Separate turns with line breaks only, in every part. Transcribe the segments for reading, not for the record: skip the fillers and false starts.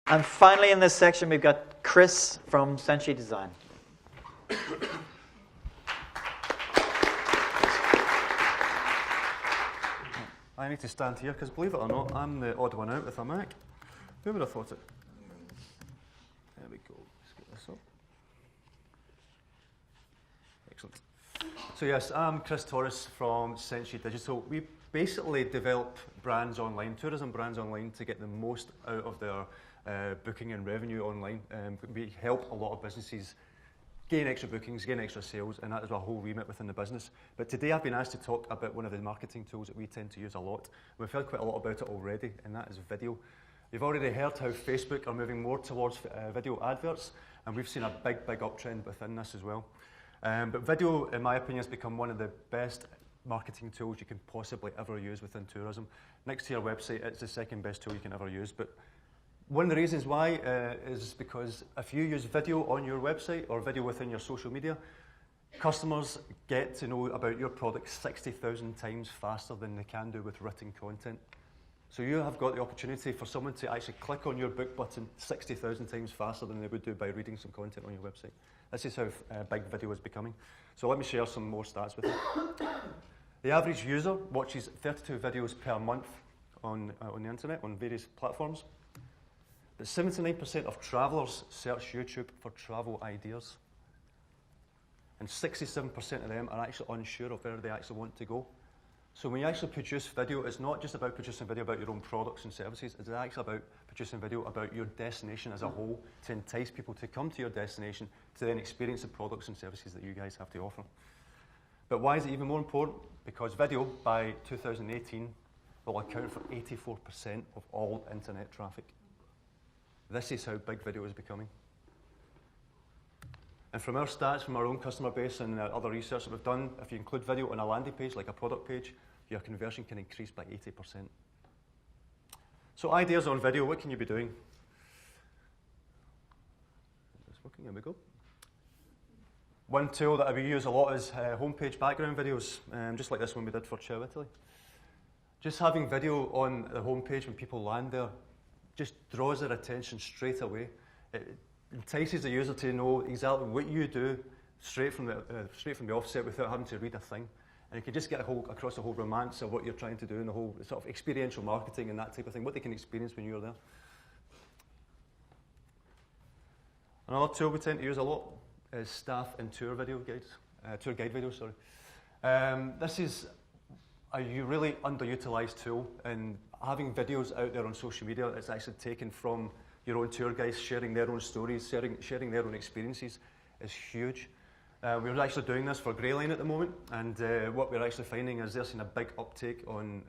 And finally in this section, we've got Chris from Century Design.
I need to stand here because, believe it or not, I'm the odd one out with a Mac. Who would have thought it? There we go. Let's get this up. Excellent. So yes, I'm Chris Torres from Century Digital. We basically develop brands online, tourism brands online, to get the most out of their booking and revenue online. We help a lot of businesses gain extra bookings, gain extra sales, and that is our whole remit within the business. But today I've been asked to talk about one of the marketing tools that we tend to use a lot. We've heard quite a lot about it already, and that is video. You've already heard how Facebook are moving more towards video adverts, and we've seen a big uptrend within this as well. But video, in my opinion, has become one of the best marketing tools you can possibly ever use within tourism. Next to your website, it's the second best tool you can ever use. But one of the reasons why is because if you use video on your website or video within your social media, customers get to know about your product 60,000 times faster than they can do with written content. So you have got the opportunity for someone to actually click on your book button 60,000 times faster than they would do by reading some content on your website. This is how big video is becoming. So let me share some more stats with you. The average user watches 32 videos per month on the internet, on various platforms. But 79% of travellers search YouTube for travel ideas. And 67% of them are actually unsure of where they actually want to go. So when you actually produce video, it's not just about producing video about your own products and services, it's actually about producing video about your destination as a whole to entice people to come to your destination to then experience the products and services that you guys have to offer. But why is it even more important? Because video, by 2018, will account for 84% of all internet traffic. This is how big video is becoming. And from our stats, from our own customer base and other research that we've done, if you include video on a landing page, like a product page, your conversion can increase by 80%. So ideas on video, what can you be doing? It's working, here we go. One tool that we use a lot is homepage background videos, just like this one we did for Ciao Italy. Just having video on the homepage when people land there just draws their attention straight away. It entices the user to know exactly what you do straight from the offset without having to read a thing. And you can just get across the whole romance of what you're trying to do and the whole sort of experiential marketing and that type of thing, what they can experience when you're there. Another tool we tend to use a lot is staff and tour guide videos. This is a really underutilized tool, and having videos out there on social media that's actually taken from your own tour guides, sharing their own stories, sharing their own experiences is huge. We're actually doing this for Greyline at the moment, and what we're actually finding is they're seeing a big uptake on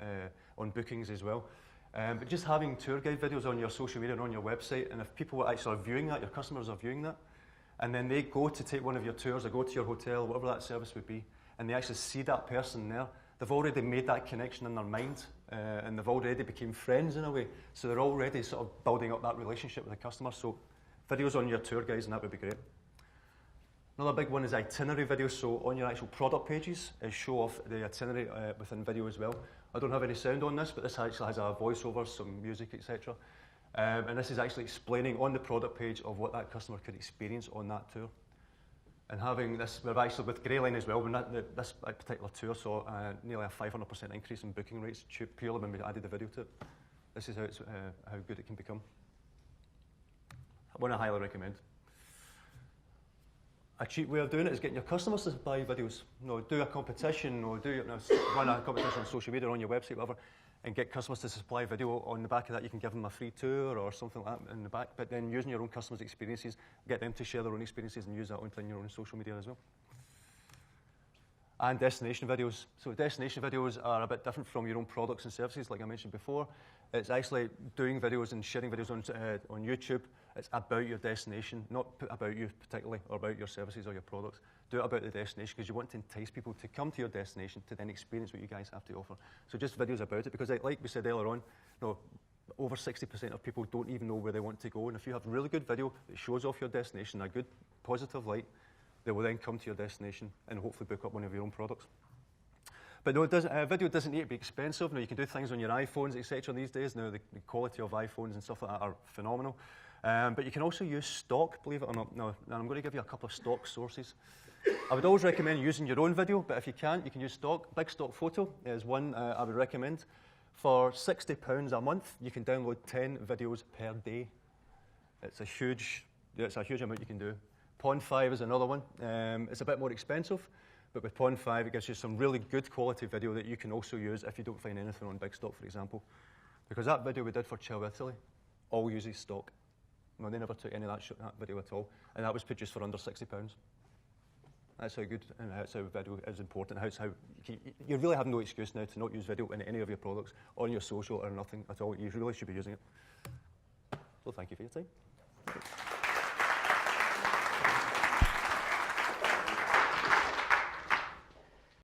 bookings as well. But just having tour guide videos on your social media and on your website, and if people actually are viewing that, your customers are viewing that, and then they go to take one of your tours or go to your hotel, whatever that service would be, and they actually see that person there, they've already made that connection in their mind, and they've already become friends in a way. So they're already sort of building up that relationship with the customer. So videos on your tour guides, and that would be great. Another big one is itinerary videos. So on your actual product pages, show off the itinerary within video as well. I don't have any sound on this, but this actually has a voiceover, some music, etc. And this is actually explaining on the product page of what that customer could experience on that tour. And having this, we're actually with Greyline as well, when this particular tour saw nearly a 500% increase in booking rates purely when we added the video to it. This is how good it can become. One I highly recommend. A cheap way of doing it is getting your customers to buy videos. Do a competition, or run a competition on social media or on your website, whatever, and get customers to supply video. On the back of that, you can give them a free tour or something like that in the back. But then using your own customers' experiences, get them to share their own experiences and use that on your own social media as well. And destination videos. So destination videos are a bit different from your own products and services, like I mentioned before. It's actually doing videos and sharing videos on YouTube. It's about your destination, not about you particularly, or about your services or your products. Do it about the destination, because you want to entice people to come to your destination to then experience what you guys have to offer. So just videos about it, because like we said earlier on, over 60% of people don't even know where they want to go. And if you have really good video that shows off your destination, a good positive light, they will then come to your destination and hopefully book up one of your own products. But no, video doesn't need to be expensive. Now, you can do things on your iPhones, etc. these days. Now, the quality of iPhones and stuff like that are phenomenal. But you can also use stock, believe it or not. Now, I'm going to give you a couple of stock sources. I would always recommend using your own video, but if you can't, you can use stock. Big Stock Photo is one I would recommend. For £60 a month, you can download 10 videos per day. It's a huge amount you can do. Pond 5 is another one. It's a bit more expensive, but with Pond 5, it gives you some really good quality video that you can also use if you don't find anything on Big Stock, for example. Because that video we did for Chill Italy all uses stock. No, they never took any of that video at all, and that was produced for under £60. That's how good and that's how video is important. You really have no excuse now to not use video in any of your products, on your social or nothing at all. You really should be using it. So thank you for your time.